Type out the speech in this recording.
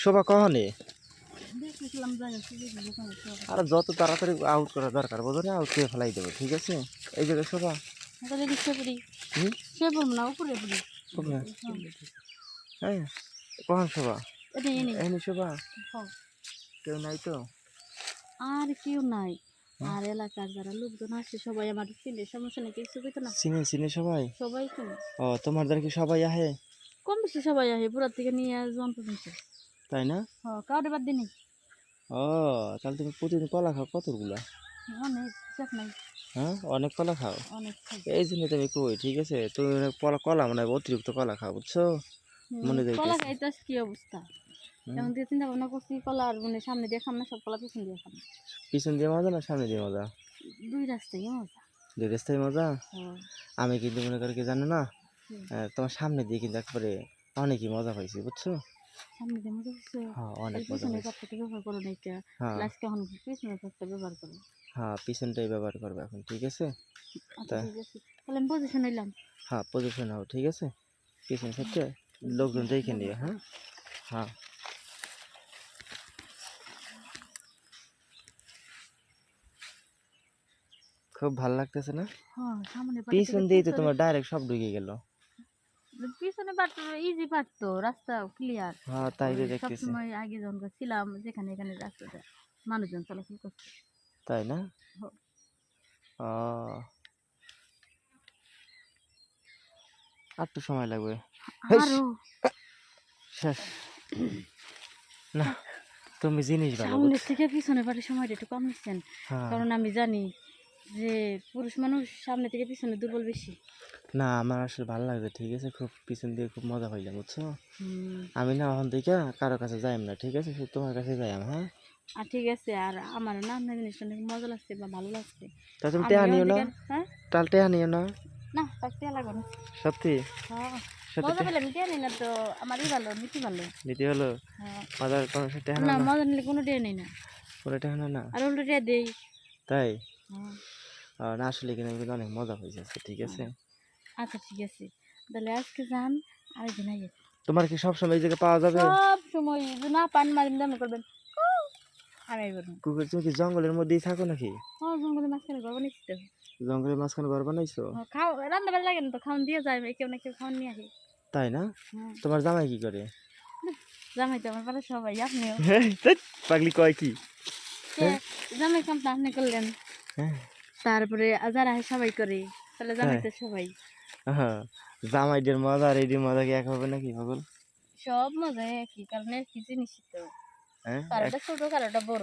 শোভা কখনই দেখেছিলাম আর যত তাড়াতাড়ি আউট করা দরকার বোঝো না, আউট করে ফেলাই দেবো, ঠিক আছে? এই জায়গায় শোভা যদি পড়ি সে বলবো না উপরে পড়ি হ্যাঁ, কখন শোভা এটা এনে শোভা কেউ নাই তো? আর কেউ নাই। আর এলাকার যারা লোকজন আছে সবাই আমার চিনে, সমস্যা নেই, কিছু পেতো না। চিনে চিনে সবাই? সবাই চিনে। ও তোমার দ্বারা কি সবাই আহে? কম বেশি সবাই আহে, পুরার থেকে নিয়ে জন পর্যন্ত। তাই না? কাউরে বাদ দিনি। ও তাহলে তুমি প্রতিদিন কলা খাও কতগুলা? অনেক হিসাব নাই। হ্যাঁ, অনেক কলা খাও। অনেক এই জন্য তুমি কই, ঠিক আছে? তুমি কলা মানে অতিরিক্ত কলা খাও, বুঝছো? মনে কলা যাইতেছে। খাইতে কি অবস্থা, যেমন দিয়ে চিন্তা ভাবনা করছি কলা আর মানে সামনে দিয়ে খাম না, সব কলা পিছন দিয়ে খাম। পিছন দিয়ে মজা না সামনে দিয়ে মজা? দুই রাস্তায় মজা। দুই রাস্তায় মজা। আমি কিন্তু মনে করি কি জানো না, তোমার সামনে দিয়ে কিন্তু একবারে অনেকই মজা পাইছি, বুঝছো? সামনে দিয়ে মজা হচ্ছে। হ্যাঁ, অনেক মজা পিছনে পাইছি। পাত্রটা ব্যবহার করো না, এটা লাস্ট এখন পিছনে পাত্রটা ব্যবহার করো। হ্যাঁ, পিছনটাই ব্যবহার করবে এখন, ঠিক আছে? আচ্ছা ঠিক আছে, তাহলে আমি পজিশন নিলাম। হ্যাঁ, পজিশন হও, ঠিক আছে? পিছন সাথে লোকজন দেখে নিও। হ্যাঁ হ্যাঁ, খুব ভালো লাগতেছে না? সামনে পিছন দিয়ে তো তোমার ডাইরেক্ট সব ঢুকে গেল। পিছনে পাত্র ইজি পারতো, রাস্তা ক্লিয়ার। হ্যাঁ, তাই তো দেখতেছি। সবসময় আগে যখন ছিলাম যেখানে এখানে রাস্তাটা মানুষজন চলাচল করছে। তাই না? ও, আর তো সময় লাগবে। আরো শেষ না, তুমি জিনিস ভালো। সামনে থেকে পিছনে পারে সময়টা একটু কম নিচ্ছেন, হ্যাঁ, কারণ আমি জানি যে পুরুষ মানুষ সামনে থেকে পিছনে দুর্বল বেশি। না আমার আসলে ভালো লাগছে, ঠিক আছে? খুব পিছন দিয়ে খুব মজা পাইলাম, বুঝছো? আমি না এখন থেকে কারো কাছে যাইম না, ঠিক আছে? শুধু তোমার কাছে যাইম। হ্যাঁ, আর ঠিক আছে, আর আমার না আপনার জিনিসটা অনেক মজা লাগছে বা ভালো লাগছে। তা তুমি টেহা নিও না? হ্যাঁ, তাহলে টেহা নিও না? না তাকে লাগবে না। সত্যি মজা পেলে আমি টেনে না তো, আমারই ভালো, নীতি ভালো দিতে হলো মজার কোনো টেহা না, না? মজা নিলে কোনো টেনে নেই না, কোনো টেহা না? আর উল্টো টেনে দেই। তাই না, আসলে কিন্তু কিন্তু অনেক মজা হয়েছে, ঠিক আছে? আচ্ছা ঠিক আছে, তাহলে আজকে যান, আরেকদিন আগে। তোমার কি সবসময় এই জায়গায় পাওয়া যাবে? সব সময় না পান মারিন দাম করবেন, আমি বলুন কুকুর, তুমি কি জঙ্গলের মধ্যেই থাকো নাকি? জঙ্গলের মাঝখানে ঘর বানিয়েছি তো। জঙ্গলের মাঝখানে ঘর বানাইছো? খাও রান্না বান্না লাগে না তো, খাওয়ান দিয়ে যায়, কেউ না কেউ খাওয়ান নিয়ে আসি। তাই না? তোমার জামাই কি করে? জামাই তো আমার পাড়ার সবাই, আপনিও। পাগলি কয় কি? জামাই কাম তো আপনি করলেন, তারপরে যারা সবাই করে, তাহলে জামাই তো সবাই। জামাইদের মজা আর এইদের মজা কি এক হবে নাকি পাগল? সব মজা একই, কারণ একই জিনিস তো, কারোটা ছোট কারোটা বড়।